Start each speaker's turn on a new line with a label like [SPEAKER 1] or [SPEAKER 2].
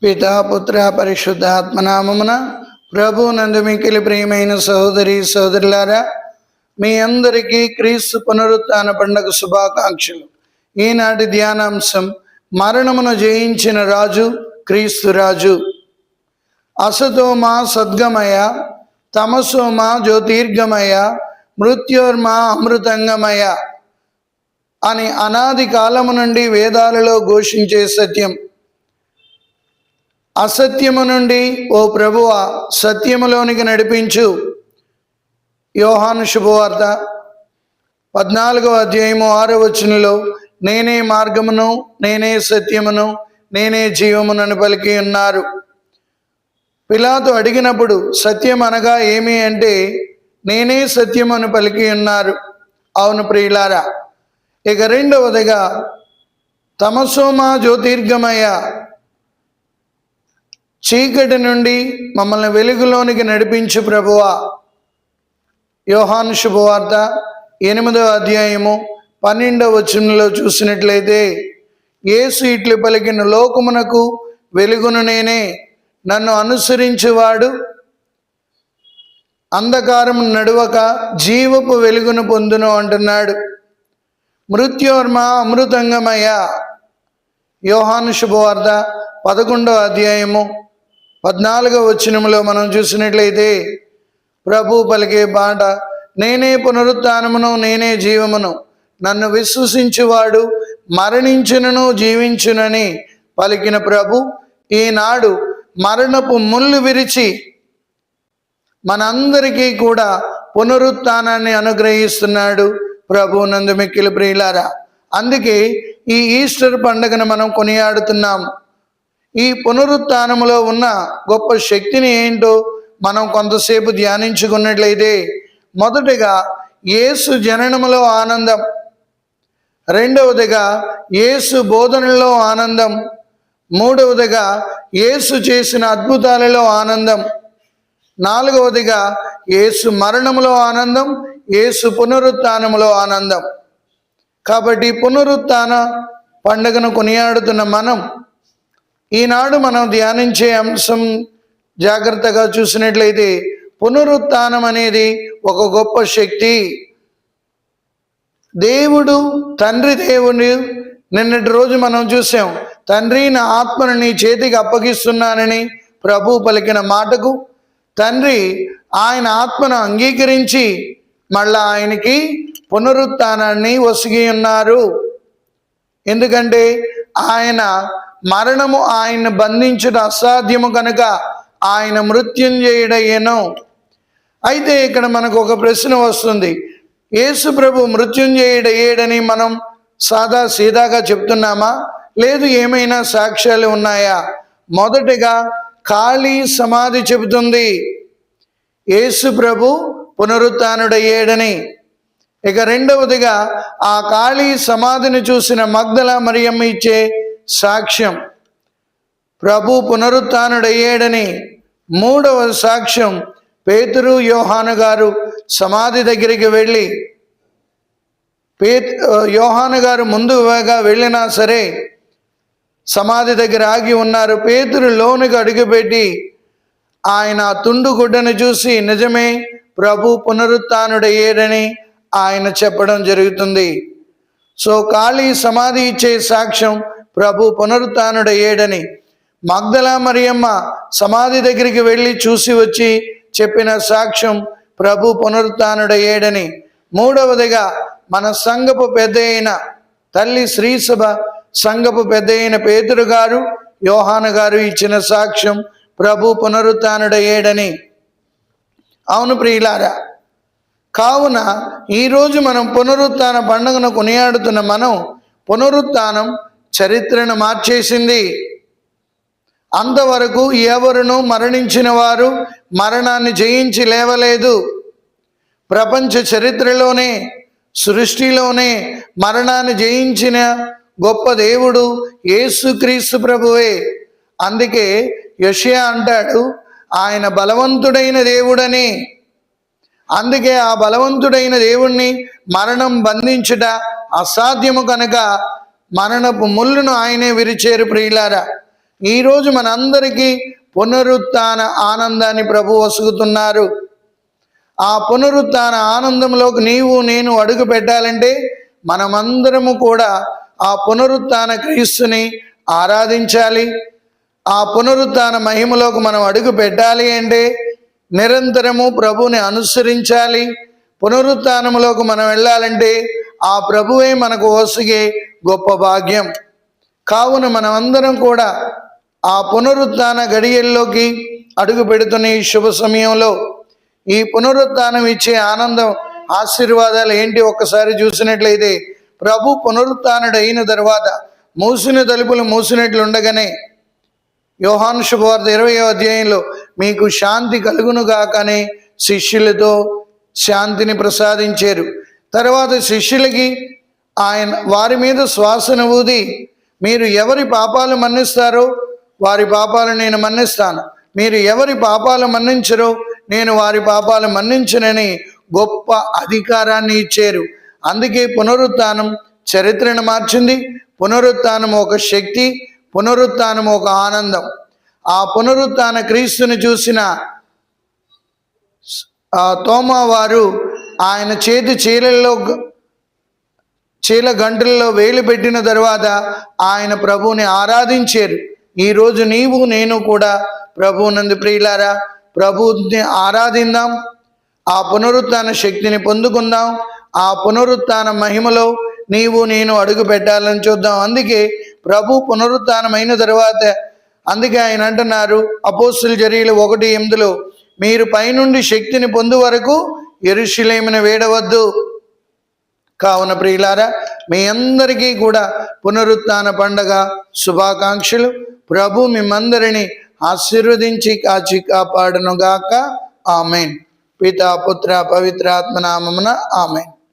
[SPEAKER 1] పితా పుత్ర పరిశుద్ధాత్మ నామమున ప్రభు నందు మిక్కిలి ప్రియమైన సహోదరి సహోదరులారా, మీ అందరికీ క్రీస్తు పునరుత్థాన పండుగ శుభాకాంక్షలు. ఈనాటి ధ్యానాంశం మరణమును జయించిన రాజు క్రీస్తు రాజు. అసతోమా సద్గమయ, తమసోమా జ్యోతిర్గమయ, మృత్యోర్మా అమృతంగమయ అని అనాది కాలము నుండి వేదాలలో ఘోషించే సత్యం. అసత్యము నుండి ఓ ప్రభువా సత్యములోనికి నడిపించు. యోహాను శుభవార్త 14వ అధ్యాయము 6వ వచనంలో నేనే మార్గమును, నేనే సత్యమును, నేనే జీవమునని పలికి ఉన్నారు. పిలాతు అడిగినప్పుడు సత్యం అనగా ఏమి అంటే నేనే సత్యమని పలికి ఉన్నారు. అవును ప్రియులారా. ఇక రెండవదిగా తమసోమా జ్యోతిర్గమయ, చీకటి నుండి మమ్మల్ని వెలుగులోనికి నడిపించు ప్రభువా. యోహాను శుభవార్త 8వ అధ్యాయము 12వ వచనంలో చూసినట్లయితే యేసు ఇట్లు పలికిన, లోకమునకు వెలుగును నేనే, నన్ను అనుసరించువాడు అంధకారము నడువక జీవపు వెలుగును పొందును అంటున్నాడు. మృత్యోర్మ అమృతంగమయ, యోహాను శుభవార్త 11వ అధ్యాయము 14వ వచనములో మనం చూసినట్లయితే ప్రభు పలికే పాట, నేనే పునరుత్థానమును, నేనే జీవమును, నన్ను విశ్వసించువాడు మరణించునను జీవించునని పలికిన ప్రభు ఈనాడు మరణపు ముళ్ళు విరిచి మనందరికీ కూడా పునరుత్థానాన్ని అనుగ్రహిస్తున్నాడు ప్రభు నందు మిక్కిలి ప్రియులారా. అందుకే ఈ ఈస్టర్ పండుగను మనం కొనియాడుతున్నాము. ఈ పునరుత్థానములో ఉన్న గొప్ప శక్తిని ఏంటో మనం కొంతసేపు ధ్యానించుకున్నట్లయితే, మొదటిగా యేసు జననములో ఆనందం, రెండవదిగా యేసు బోధనలో ఆనందం, మూడవదిగా యేసు చేసిన అద్భుతాలలో ఆనందం, నాలుగవదిగా యేసు మరణములో ఆనందం, యేసు పునరుత్థానములో ఆనందం. కాబట్టి పునరుత్థాన పండుగను కొనియాడుతున్న మనం ఈనాడు మనం ధ్యానించే అంశం జాగ్రత్తగా చూసినట్లయితే పునరుత్థానం అనేది ఒక గొప్ప శక్తి. దేవుడు తండ్రి దేవుడు నిన్నటి రోజు మనం చూసాం, తండ్రి నా ఆత్మను నీ చేతికి అప్పగిస్తున్నానని ప్రభు పలికిన మాటకు తండ్రి ఆయన ఆత్మను అంగీకరించి మళ్ళా ఆయనకి పునరుత్థానాన్ని ఒసిగి ఉన్నారు. ఎందుకంటే ఆయన మరణము ఆయన్ని బంధించుట అసాధ్యము కనుక ఆయన మృత్యుంజయుడయ్యను. అయితే ఇక్కడ మనకు ఒక ప్రశ్న వస్తుంది, యేసు ప్రభు మృత్యుంజయుడయ్యాడని మనం సాదా సీదాగా చెప్తున్నామా, లేదు ఏమైనా సాక్ష్యాలు ఉన్నాయా? మొదటిగా ఖాళీ సమాధి చెబుతుంది యేసు ప్రభు పునరుత్థానుడయ్యాడని. ఇక రెండవదిగా ఆ ఖాళీ సమాధిని చూసిన మగ్దల మరియమ్మ ఇచ్చే సాక్ష్యం ప్రభు పునరుత్థానుడయ్యాడని. మూడవ సాక్ష్యం పేతురు యోహాను గారు సమాధి దగ్గరికి వెళ్ళి యోహాను గారు ముందుగా వెళ్ళినా సరే సమాధి దగ్గర ఆగి ఉన్నారు. పేతురు లోనికి అడుగుపెట్టి ఆయన తుండు గుడ్డను చూసి నిజమే ప్రభు పునరుత్థానుడయ్యాడని ఆయన చెప్పడం జరుగుతుంది. సో ఖాళీ సమాధి ఇచ్చే సాక్ష్యం ప్రభు పునరుత్థానుడయ్యాడని. మగ్దల మరియమ్మ సమాధి దగ్గరికి వెళ్ళి చూసి వచ్చి చెప్పిన సాక్ష్యం ప్రభు పునరుత్థానుడయ్యాడని. మూడవదిగా మన సంఘపు పెద్ద అయిన తల్లి శ్రీసభ సంఘపు పెద్ద అయిన పేతురు గారు యోహాను గారు ఇచ్చిన సాక్ష్యం ప్రభు పునరుత్థానుడయ్యాడని. అవును ప్రియులారా, కావున ఈరోజు మనం పునరుత్థాన పండుగను కొనియాడుతున్న మనం పునరుత్థానం చరిత్రను మార్చేసింది. అంతవరకు ఎవరును మరణించిన వారు మరణాన్ని జయించి లేవలేదు. ప్రపంచ చరిత్రలోనే సృష్టిలోనే మరణాన్ని జయించిన గొప్ప దేవుడు యేసుక్రీస్తు ప్రభువే. అందుకే యెషయా అంటాడు ఆయన బలవంతుడైన దేవుడని. అందుకే ఆ బలవంతుడైన దేవుణ్ణి మరణం బంధించుట అసాధ్యము కనుక మరణపు ముళ్ళును ఆయనే విరిచేరు ప్రియులారా. ఈరోజు మనందరికీ పునరుత్థాన ఆనందాన్ని ప్రభు వసుగుతున్నారు. ఆ పునరుత్థాన ఆనందంలోకి నీవు నేను అడుగు పెట్టాలంటే మనమందరము కూడా ఆ పునరుత్థాన క్రీస్తుని ఆరాధించాలి. ఆ పునరుత్థాన మహిమలోకి మనం అడుగు పెట్టాలి అంటే నిరంతరము ప్రభువుని అనుసరించాలి. పునరుత్థానములోకి మనం వెళ్ళాలంటే ఆ ప్రభువే మనకు ఒసగే గొప్ప భాగ్యం. కావున మనమందరం కూడా ఆ పునరుత్థాన గడియల్లోకి అడుగు పెడుతున్న ఈ శుభ సమయంలో ఈ పునరుత్థానం ఇచ్చే ఆనందం, ఆశీర్వాదాలు ఏంటి ఒక్కసారి చూసినట్లయితే, ప్రభు పునరుత్థానుడు అయిన తర్వాత మూసిన తలుపులు మూసినట్లుండగానే యోహాను శుభవార్త 20వ అధ్యాయంలో మీకు శాంతి కలుగునుగాకనే శిష్యులతో శాంతిని ప్రసాదించారు. తర్వాత శిష్యులకి ఆయన వారి మీద శ్వాసను ఊది, మీరు ఎవరి పాపాలు మన్నిస్తారో వారి పాపాలు నేను మన్నిస్తాను, మీరు ఎవరి పాపాలు మన్నించరో నేను వారి పాపాలు మన్నించనని గొప్ప అధికారాన్ని ఇచ్చారు. అందుకే పునరుత్థానం చరిత్రను మార్చింది. పునరుత్థానం ఒక శక్తి, పునరుత్థానం ఒక ఆనందం. ఆ పునరుత్థాన క్రీస్తుని చూసిన తోమా వారు ఆయన చేతి చీల గంటల్లో వేలు పెట్టిన తర్వాత ఆయన ప్రభువుని ఆరాధించారు. ఈరోజు నీవు నేను కూడా ప్రభువునందు ప్రియులారా ప్రభువుని ఆరాధిద్దాం, ఆ పునరుత్థాన శక్తిని పొందుకుందాం, ఆ పునరుత్థాన మహిమలో నీవు నేను అడుగు పెట్టాలని చూద్దాం. అందుకే ప్రభు పునరుత్థానమైన తర్వాత అందుకే ఆయన అంటున్నారు అపోస్తుల చర్యలు 1:8 మీరు పైనుండి శక్తిని పొందు వరకు యెరూషలేమును వీడవద్దు. కావున ప్రియులారా మీ అందరికీ కూడా పునరుత్థాన పండగ శుభాకాంక్షలు. ప్రభు మిమ్మందరిని ఆశీర్వదించి కాచి కాపాడునుగాక. ఆమెన్. పితా పుత్ర పవిత్రాత్మ నామమున ఆమెన్.